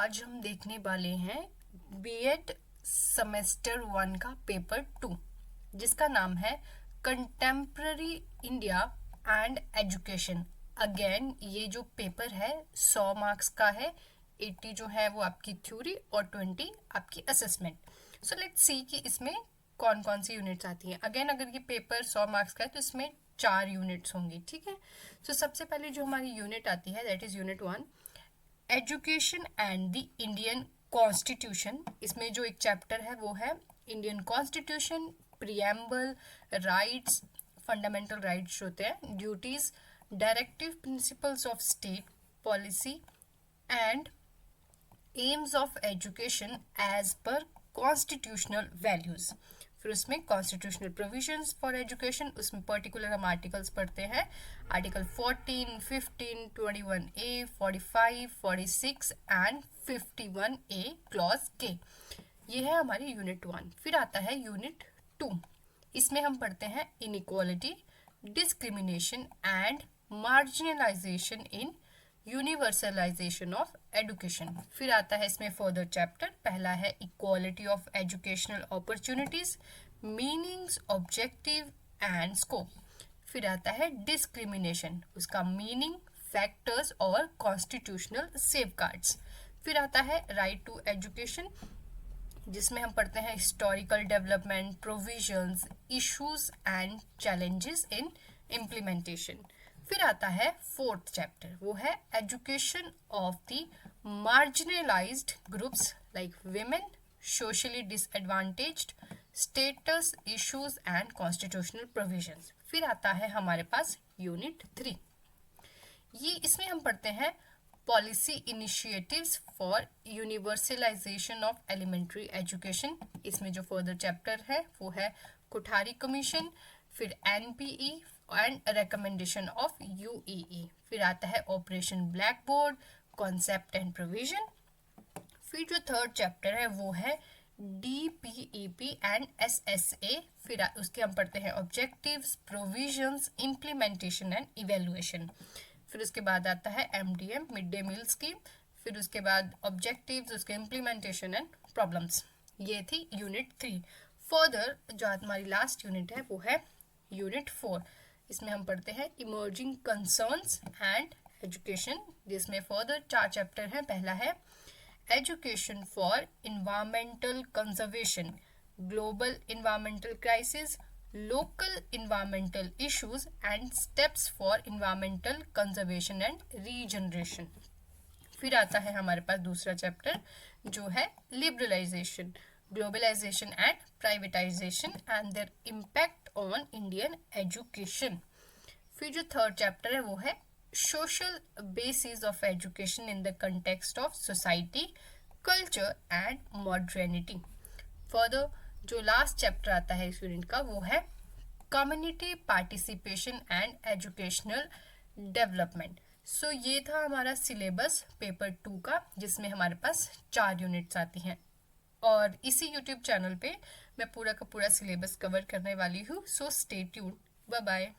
आज हम देखने वाले हैं बीएड सेमेस्टर 1 का पेपर 2 जिसका नाम है contemporary India and education. Again ये जो पेपर है 100 मार्क्स का है। 80 जो है वो आपकी थ्योरी और 20 आपकी असेसमेंट। सो लेट्स सी कि इसमें कौन कौन सी यूनिट्स आती हैं। अगेन अगर ये पेपर 100 मार्क्स का है तो इसमें 4 यूनिट्स होंगी, ठीक है। सो सबसे पहले जो हमारी यूनिट आती है that is unit 1, education and the Indian constitution. इसमें जो एक चैप्टर है वो है Indian constitution, preamble, rights, fundamental rights होते हैं, duties, directive principles of state policy and aims of education as per constitutional values. फिर उसमें कॉन्स्टिट्यूशनल प्रोविजंस फॉर एजुकेशन, उसमें पर्टिकुलर हम आर्टिकल्स पढ़ते हैं, article 14, 15, 21A, 45, 46 and 51A clause के। ये है हमारी यूनिट 1। फिर आता है यूनिट 2। इसमें हम पढ़ते हैं inequality, discrimination and marginalisation in universalization of education. फिर आता है इसमें फर्दर चैप्टर। पहला है equality of educational opportunities, meanings, objective and scope. फिर आता है डिस्क्रिमिनेशन, उसका मीनिंग, फैक्टर्स और कॉन्स्टिट्यूशनल सेफगार्ड्स। फिर आता है राइट टू एजुकेशन, जिसमें हम पढ़ते हैं historical development, provisions, issues and challenges in implementation. फिर आता है फोर्थ चैप्टर, वो है education of the marginalised groups like women, socially disadvantaged, status issues and constitutional provisions. फिर आता है हमारे पास यूनिट 3। इसमें हम पढ़ते हैं policy initiatives for universalisation of elementary education. इसमें जो फर्दर चैप्टर है वो है कोठारी कमीशन, फिर NPE and recommendation of UEE. फिर आता है operation blackboard, concept and provision. फिर जो थर्ड चैप्टर है वो है डीपीईपी एंड एसएसए। फिर उसके हम पढ़ते हैं objectives, provisions, implementation and evaluation. फिर उसके बाद आता है MDM, mid day meal scheme. फिर उसके बाद ऑब्जेक्टिव्स, उसके इम्प्लीमेंटेशन एंड प्रॉब्लम्स। ये थी यूनिट 3। फर्दर जो हमारी लास्ट यूनिट है वो है यूनिट 4। इसमें हम पढ़ते हैं इमर्जिंग कंसर्न्स एंड एजुकेशन, जिसमें फर्दर 4 चैप्टर हैं। पहला है education for environmental conservation, global environmental crisis, local environmental issues and steps for environmental conservation and regeneration. फिर आता है हमारे पास दूसरा चैप्टर जो है liberalisation, globalisation and privatisation and their impact on Indian education. फिर जो थर्ड चैप्टर है वो है social basis of education in the context of society, culture and modernity. Further जो लास्ट चैप्टर आता है इस यूनिट का वो है community participation and educational development. So ये था हमारा सिलेबस पेपर 2 का, जिसमें हमारे पास 4 यूनिट्स आती हैं। और इसी यूट्यूब चैनल पे मैं पूरा का पूरा सिलेबस कवर करने वाली हूँ। So stay tuned. Bye bye.